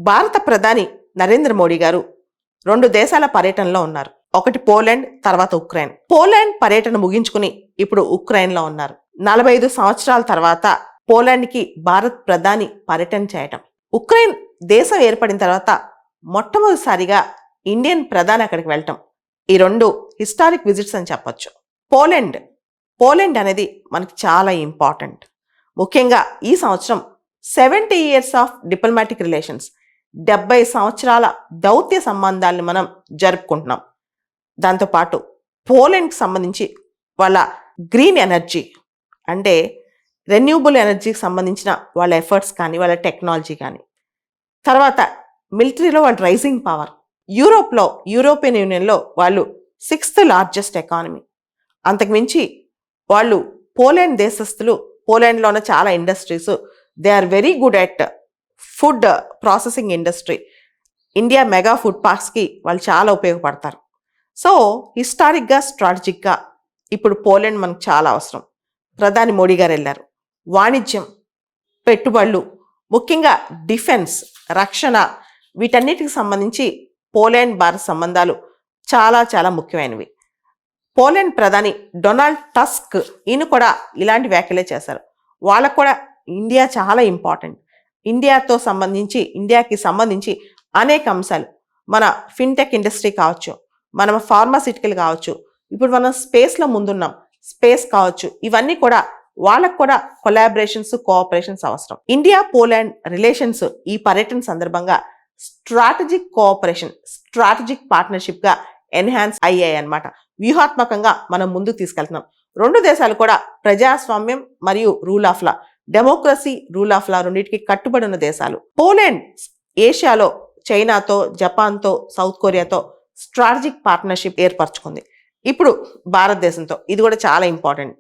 భారత ప్రధాని నరేంద్ర మోడీ గారు 2 దేశాల పర్యటనలో ఉన్నారు. ఒకటి పోలాండ్, తర్వాత ఉక్రెయిన్. పోలాండ్ పర్యటన ముగించుకుని ఇప్పుడు ఉక్రెయిన్లో ఉన్నారు. 45 సంవత్సరాల తర్వాత పోలాండ్కి భారత్ ప్రధాని పర్యటన చేయటం. ఉక్రెయిన్ దేశం ఏర్పడిన తర్వాత మొట్టమొదటిసారిగా ఇండియన్ ప్రధాని అక్కడికి వెళ్ళటం. ఈ 2 హిస్టారిక్ విజిట్స్ అని చెప్పొచ్చు. పోలాండ్ అనేది మనకి చాలా ఇంపార్టెంట్. ముఖ్యంగా ఈ సంవత్సరం 70 years ఆఫ్ డిప్లొమాటిక్ రిలేషన్స్, 70 సంవత్సరాల దౌత్య సంబంధాలను మనం జరుపుకుంటున్నాం. దాంతోపాటు పోలాండ్కి సంబంధించి వాళ్ళ గ్రీన్ ఎనర్జీ అంటే రెన్యూబుల్ ఎనర్జీకి సంబంధించిన వాళ్ళ ఎఫర్ట్స్ కానీ, వాళ్ళ టెక్నాలజీ కానీ, తర్వాత మిలిటరీలో వాళ్ళ రైజింగ్ పవర్, యూరోపియన్ యూనియన్లో వాళ్ళు 6th లార్జెస్ట్ ఎకానమీ. అంతకుమించి వాళ్ళు పోలాండ్ దేశస్థులు, పోలాండ్లో ఉన్న చాలా industries they are very good at food processing industry. India mega food పార్క్స్కి వాళ్ళు చాలా ఉపయోగపడతారు. సో హిస్టారిక్గా, స్ట్రాటజిక్గా ఇప్పుడు పోలాండ్ మనకు చాలా అవసరం. ప్రధాని మోడీ గారు వెళ్ళారు. వాణిజ్యం, పెట్టుబడులు, ముఖ్యంగా డిఫెన్స్, రక్షణ, వీటన్నిటికి సంబంధించి పోలాండ్ భారత్ సంబంధాలు చాలా చాలా ముఖ్యమైనవి. పోలాండ్ ప్రధాని డొనాల్డ్ టస్క్ ఈయన కూడా ఇలాంటి వ్యాఖ్యలే చేశారు. వాళ్ళకు కూడా ఇండియా చాలా ఇంపార్టెంట్. ఇండియాకి సంబంధించి అనేక అంశాలు, మన ఫిన్టెక్ ఇండస్ట్రీ కావచ్చు, మన ఫార్మాసిటికల్ కావచ్చు, ఇప్పుడు మనం స్పేస్లో ముందున్నాం, స్పేస్ కావచ్చు, ఇవన్నీ కూడా వాళ్ళకు కూడా కొలాబరేషన్స్, కోఆపరేషన్స్ అవసరం. ఇండియా పోలాండ్ రిలేషన్స్ ఈ పర్యటన సందర్భంగా స్ట్రాటజిక్ కోఆపరేషన్, స్ట్రాటజిక్ పార్ట్నర్షిప్గా ఎన్హాన్స్ అయ్యాయి అన్నమాట. వ్యూహాత్మకంగా మనం ముందుకు తీసుకెళ్తున్నాం. 2 దేశాలు కూడా ప్రజాస్వామ్యం మరియు rule of law, democracy, rule of law రెండింటికి కట్టుబడి ఉన్న దేశాలు. పోలాండ్ ఏషియాలో చైనాతో, జపాన్తో, సౌత్ కొరియాతో స్ట్రాటజిక్ పార్ట్నర్షిప్ ఏర్పరచుకుంది. ఇప్పుడు భారతదేశంతో ఇది కూడా చాలా ఇంపార్టెంట్.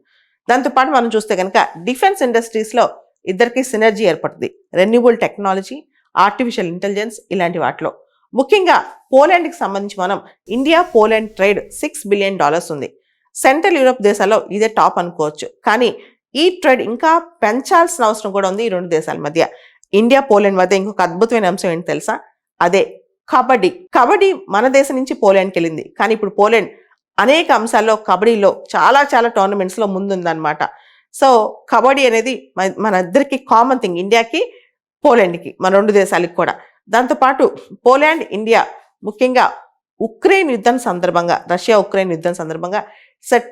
దాంతోపాటు మనం చూస్తే కనుక డిఫెన్స్ ఇండస్ట్రీస్లో ఇద్దరికి సినర్జీ ఏర్పడుతుంది. రెన్యూబుల్ టెక్నాలజీ, ఆర్టిఫిషియల్ ఇంటెలిజెన్స్, ఇలాంటి వాటిలో. ముఖ్యంగా పోలాండ్కి సంబంధించి మనం ఇండియా పోలాండ్ ట్రేడ్ $6 billion ఉంది. సెంట్రల్ యూరోప్ దేశాల్లో ఇదే టాప్ అనుకోవచ్చు. కానీ ఈ ట్రేడ్ ఇంకా పెంచాల్సిన అవసరం కూడా ఉంది ఈ 2 దేశాల మధ్య. ఇండియా పోలాండ్ మధ్య ఇంకొక అద్భుతమైన అంశం ఏంటి తెలుసా? అదే కబడ్డీ మన దేశం నుంచి పోలాండ్కి వెళ్ళింది. కానీ ఇప్పుడు పోలాండ్ అనేక అంశాల్లో కబడ్డీలో చాలా చాలా టోర్నమెంట్స్లో ముందుందన్నమాట. సో కబడ్డీ అనేది మన ఇద్దరికి కామన్ థింగ్, ఇండియాకి పోలాండ్కి, మన 2 దేశాలకి కూడా. దాంతోపాటు పోలాండ్, ఇండియా ముఖ్యంగా ఉక్రెయిన్ యుద్ధం సందర్భంగా, రష్యా ఉక్రెయిన్ యుద్ధం సందర్భంగా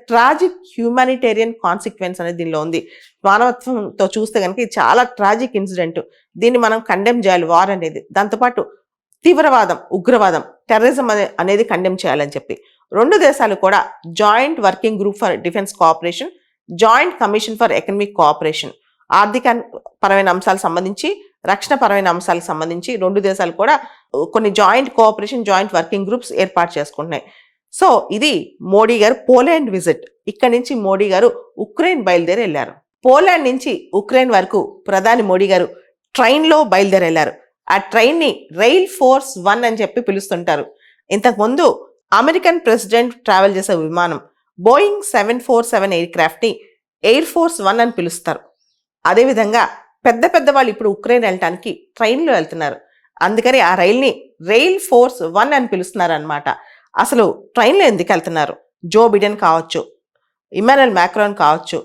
ట్రాజిక్ హ్యూమానిటేరియన్ కాన్సిక్వెన్స్ అనేది దీనిలో ఉంది. మానవత్వంతో చూస్తే కనుక ఇది చాలా ట్రాజిక్ ఇన్సిడెంట్. దీన్ని మనం కండెమ్ చేయాలి, వార్ అనేది. దాంతోపాటు తీవ్రవాదం, ఉగ్రవాదం, టెర్రరిజం అనేది కండెమ్ చేయాలని చెప్పి 2 దేశాలు కూడా joint working group for defence cooperation, joint commission for economic cooperation, ఆర్థిక పరమైన అంశాలకు సంబంధించి, రక్షణ పరమైన అంశాలకు సంబంధించి 2 దేశాలు కూడా కొన్ని joint cooperation, joint working groups ఏర్పాటు చేసుకుంటున్నాయి. సో ఇది మోడీ గారు పోలాండ్ విజిట్. ఇక్కడి నుంచి మోడీ గారు ఉక్రెయిన్ బయలుదేరి వెళ్ళారు. పోలాండ్ నుంచి ఉక్రెయిన్ వరకు ప్రధాని మోడీ గారు ట్రైన్లో బయలుదేరి వెళ్ళారు. ఆ ట్రైన్ని రైల్ ఫోర్స్ 1 అని చెప్పి పిలుస్తుంటారు. ఇంతకుముందు అమెరికన్ ప్రెసిడెంట్ ట్రావెల్ చేసే విమానం బోయింగ్ 747 ఎయిర్ క్రాఫ్ట్ని ఎయిర్ ఫోర్స్ 1 అని పిలుస్తారు. అదేవిధంగా పెద్ద వాళ్ళు ఇప్పుడు ఉక్రెయిన్ వెళ్ళటానికి ట్రైన్లో వెళ్తున్నారు. అందుకని ఆ రైల్ని రైల్ ఫోర్స్ 1 అని పిలుస్తున్నారు అనమాట. అసలు ట్రైన్లో ఎందుకు వెళ్తున్నారు? జో బిడెన్ కావచ్చు, ఇమాన్యుయల్ మ్యాక్రాన్ కావచ్చు,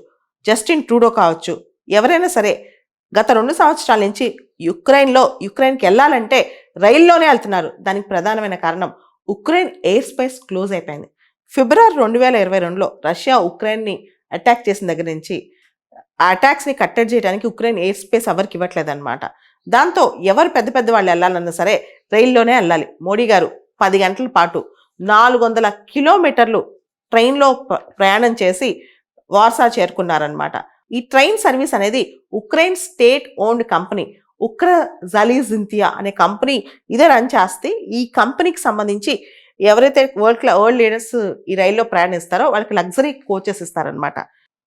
జస్టిన్ ట్రూడో కావచ్చు, ఎవరైనా సరే గత 2 సంవత్సరాల నుంచి యుక్రెయిన్కి వెళ్ళాలంటే రైల్లోనే వెళ్తున్నారు. దానికి ప్రధానమైన కారణం ఉక్రెయిన్ ఎయిర్ స్పేస్ క్లోజ్ అయిపోయింది. ఫిబ్రవరి 2022లో రష్యా ఉక్రెయిన్ని అటాక్ చేసిన దగ్గర నుంచి ఆ అటాక్స్ని కట్టడి చేయడానికి ఉక్రెయిన్ ఎయిర్ స్పేస్ ఎవరికి ఇవ్వట్లేదు అనమాట. దాంతో ఎవరు పెద్ద వాళ్ళు వెళ్ళాలన్నా సరే రైల్లోనే వెళ్ళాలి. మోడీ గారు 10 గంటల పాటు 400 కిలోమీటర్లు ట్రైన్లో ప్రయాణం చేసి వార్సా చేరుకున్నారనమాట. ఈ ట్రైన్ సర్వీస్ అనేది ఉక్రెయిన్ స్టేట్ ఓన్డ్ కంపెనీ ఉక్రజాలిజింతియా అనే కంపెనీ ఇదే రన్ చేస్తే, ఈ కంపెనీకి సంబంధించి ఎవరైతే వరల్డ్ లీడర్స్ ఈ రైల్లో ప్రయాణిస్తారో వాళ్ళకి లగ్జరీ కోచెస్ ఇస్తారనమాట.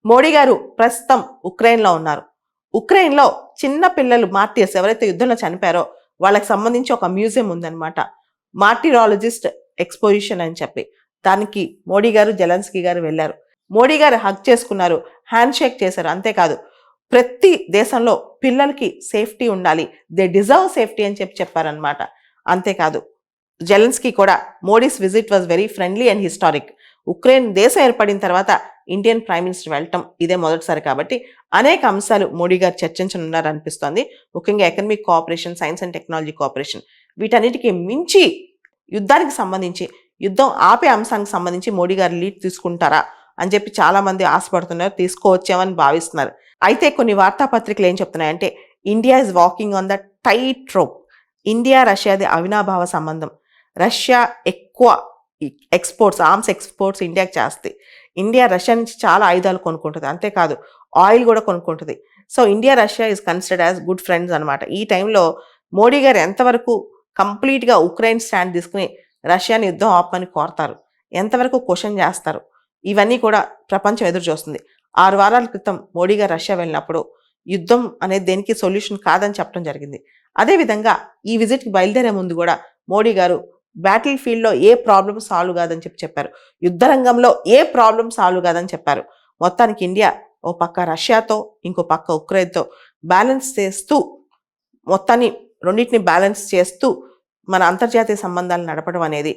మోడీ గారు ప్రస్తుతం ఉక్రెయిన్లో ఉన్నారు. ఉక్రెయిన్లో చిన్న పిల్లలు మార్టిర్స్ ఎవరైతే యుద్ధంలో చనిపోయారో వాళ్ళకి సంబంధించి ఒక మ్యూజియం ఉందన్నమాట, మార్టిరాలజిస్ట్ ఎక్స్పోజిషన్ అని చెప్పి. దానికి మోడీ గారు, జెలెన్స్కీ గారు వెళ్ళారు. మోడీ గారు హగ్ చేసుకున్నారు, హ్యాండ్ షేక్ చేశారు. అంతేకాదు ప్రతి దేశంలో పిల్లలకి సేఫ్టీ ఉండాలి, దే డిజర్వ్ సేఫ్టీ అని చెప్పారనమాట. అంతేకాదు జెలెన్స్కీ కూడా Modi's visit was very friendly and historic. Ukraine దేశం ఏర్పడిన తర్వాత ఇండియన్ ప్రైమ్ మినిస్టర్ వెళ్ళటం ఇదే మొదటిసారి కాబట్టి అనేక అంశాలు మోడీ గారు చర్చించనున్నారు అనిపిస్తోంది. ముఖ్యంగా economic cooperation, science and technology cooperation, వీటన్నిటికీ మించి యుద్ధానికి సంబంధించి, యుద్ధం ఆపే అంశానికి సంబంధించి మోడీ గారు లీడ్ తీసుకుంటారా అని చెప్పి చాలా మంది ఆశపడుతున్నారు, తీసుకోవచ్చామని భావిస్తున్నారు. అయితే కొన్ని వార్తాపత్రికలు ఏం చెప్తున్నాయంటే India is walking on the tight rope. India రష్యాది అవినాభావ సంబంధం. రష్యా ఎక్కువ ఆర్మ్స్ ఎక్స్పోర్ట్స్ ఇండియాకి చేస్తాయి. ఇండియా రష్యా నుంచి చాలా ఆయుధాలు కొనుక్కుంటుంది, అంతేకాదు ఆయిల్ కూడా కొనుక్కుంటుంది. So India Russia is considered as good friends అనమాట. ఈ టైంలో మోడీ గారు ఎంతవరకు కంప్లీట్గా ఉక్రెయిన్ స్టాండ్ తీసుకుని రష్యాని యుద్ధం ఆపమని కోరతారు, ఎంతవరకు క్వశ్చన్ చేస్తారు, ఇవన్నీ కూడా ప్రపంచం ఎదురు చూస్తుంది. 6 వారాల క్రితం మోడీ గారు రష్యా వెళ్ళినప్పుడు యుద్ధం అనేది దేనికి సొల్యూషన్ కాదని చెప్పడం జరిగింది. అదేవిధంగా ఈ విజిట్కి బయలుదేరే ముందు కూడా మోడీ గారు బ్యాటిల్ ఫీల్డ్లో ఏ ప్రాబ్లం సాల్వ్ కాదని చెప్పారు, యుద్ధ రంగంలో ఏ ప్రాబ్లం సాల్వ్ కాదని చెప్పారు. మొత్తానికి ఇండియా ఓ పక్క రష్యాతో, ఇంకో పక్క ఉక్రెయిన్తో బ్యాలెన్స్ చేస్తూ, మొత్తాన్ని రెండింటిని బ్యాలెన్స్ చేస్తూ మన అంతర్జాతీయ సంబంధాలు నడపడం అనేది,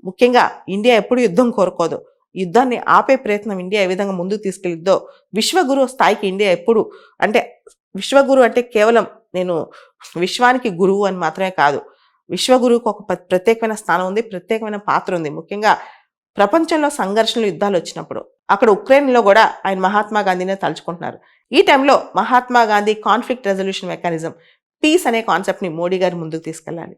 ముఖ్యంగా ఇండియా ఎప్పుడు యుద్ధం కోరుకోదు, యుద్ధాన్ని ఆపే ప్రయత్నం ఇండియా ఏ విధంగా ముందుకు తీసుకెళ్ళిద్దో, విశ్వగురు స్థాయికి ఇండియా ఎప్పుడు, అంటే విశ్వగురు అంటే కేవలం నేను విశ్వానికి గురువు అని మాత్రమే కాదు, విశ్వగురువుకు ఒక ప్రత్యేకమైన స్థానం ఉంది, ప్రత్యేకమైన పాత్ర ఉంది. ముఖ్యంగా ప్రపంచంలో సంఘర్షణలు, యుద్ధాలు వచ్చినప్పుడు అక్కడ ఉక్రెయిన్లో కూడా ఆయన మహాత్మా గాంధీనే తలుచుకుంటున్నారు. ఈ టైంలో Mahatma Gandhi conflict resolution mechanism, peace అనే కాన్సెప్ట్ని మోడీ గారు ముందుకు తీసుకెళ్ళాలి.